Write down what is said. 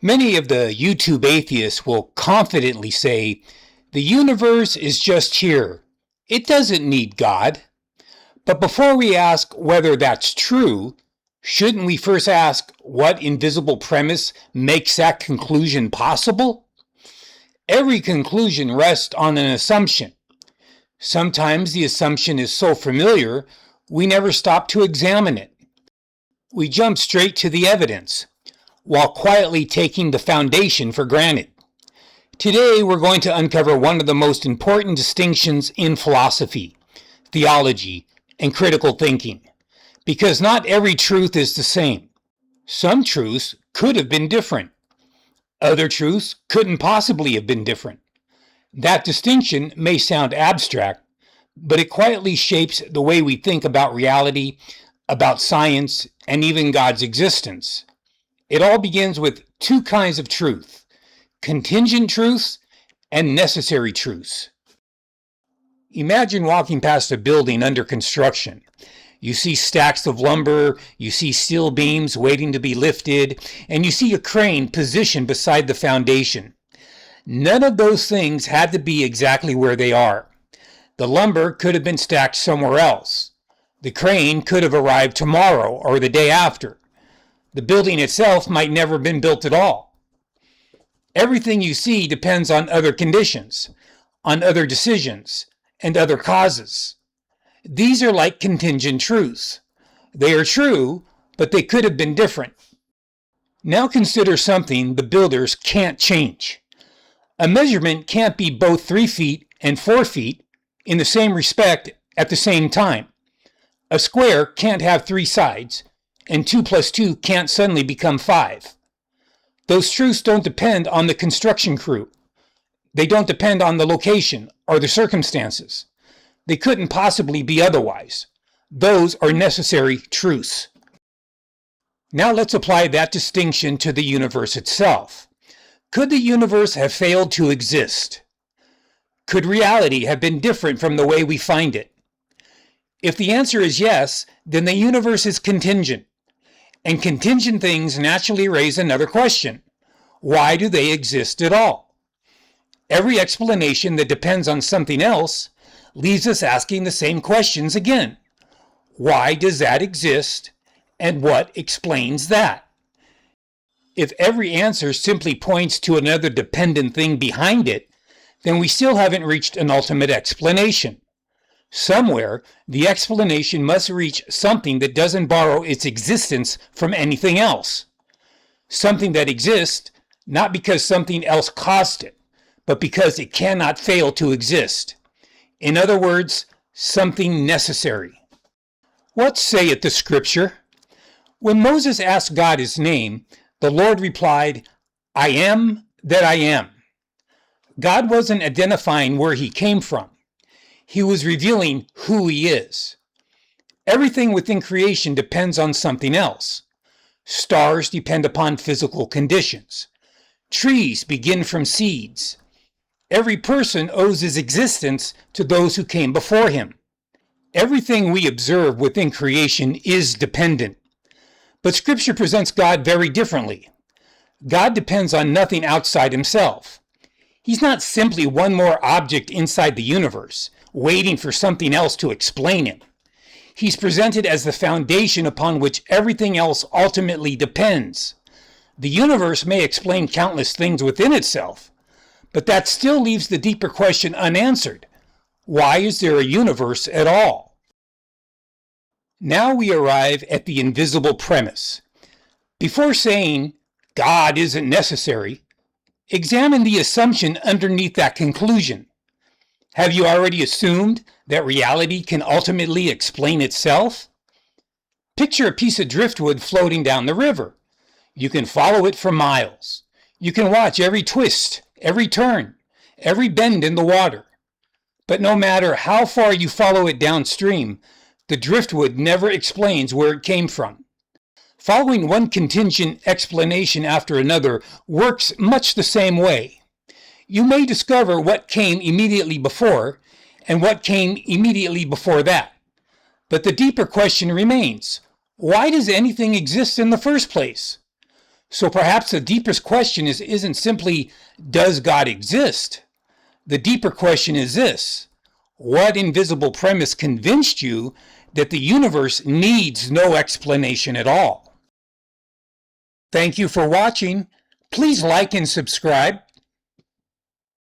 Many of the YouTube atheists will confidently say, the universe is just here. It doesn't need God. But before we ask whether that's true, shouldn't we first ask what invisible premise makes that conclusion possible? Every conclusion rests on an assumption. Sometimes the assumption is so familiar, we never stop to examine it. We jump straight to the evidence, while quietly taking the foundation for granted. Today, we're going to uncover one of the most important distinctions in philosophy, theology, and critical thinking, because not every truth is the same. Some truths could have been different. Other truths couldn't possibly have been different. That distinction may sound abstract, but it quietly shapes the way we think about reality, about science, and even God's existence. It all begins with two kinds of truth: contingent truths and necessary truths. Imagine walking past a building under construction. You see stacks of lumber, you see steel beams waiting to be lifted, and you see a crane positioned beside the foundation. None of those things had to be exactly where they are. The lumber could have been stacked somewhere else. The crane could have arrived tomorrow or the day after. The building itself might never have been built at all. Everything you see depends on other conditions, on other decisions, and other causes. These are like contingent truths. They are true, but they could have been different. Now consider something the builders can't change. A measurement can't be both 3 feet and 4 feet in the same respect at the same time. A square can't have 3 sides, and 2 plus 2 can't suddenly become 5. Those truths don't depend on the construction crew. They don't depend on the location or the circumstances. They couldn't possibly be otherwise. Those are necessary truths. Now let's apply that distinction to the universe itself. Could the universe have failed to exist? Could reality have been different from the way we find it? If the answer is yes, then the universe is contingent. And contingent things naturally raise another question. Why do they exist at all? Every explanation that depends on something else leaves us asking the same questions again. Why does that exist? And what explains that? If every answer simply points to another dependent thing behind it, then we still haven't reached an ultimate explanation. Somewhere, the explanation must reach something that doesn't borrow its existence from anything else. Something that exists not because something else caused it, but because it cannot fail to exist. In other words, something necessary. What saith the Scripture? When Moses asked God his name, the Lord replied, I am that I am. God wasn't identifying where he came from. He was revealing who he is. Everything within creation depends on something else. Stars depend upon physical conditions. Trees begin from seeds. Every person owes his existence to those who came before him. Everything we observe within creation is dependent. But Scripture presents God very differently. God depends on nothing outside himself. He's not simply one more object inside the universe, waiting for something else to explain him. He's presented as the foundation upon which everything else ultimately depends. The universe may explain countless things within itself, but that still leaves the deeper question unanswered. Why is there a universe at all? Now we arrive at the invisible premise. Before saying God isn't necessary, examine the assumption underneath that conclusion. Have you already assumed that reality can ultimately explain itself? Picture a piece of driftwood floating down the river. You can follow it for miles. You can watch every twist, every turn, every bend in the water. But no matter how far you follow it downstream, the driftwood never explains where it came from. Following one contingent explanation after another works much the same way. You may discover what came immediately before and what came immediately before that. But the deeper question remains, why does anything exist in the first place? So perhaps the deepest question isn't simply, does God exist? The deeper question is this: what invisible premise convinced you that the universe needs no explanation at all? Thank you for watching. Please like and subscribe.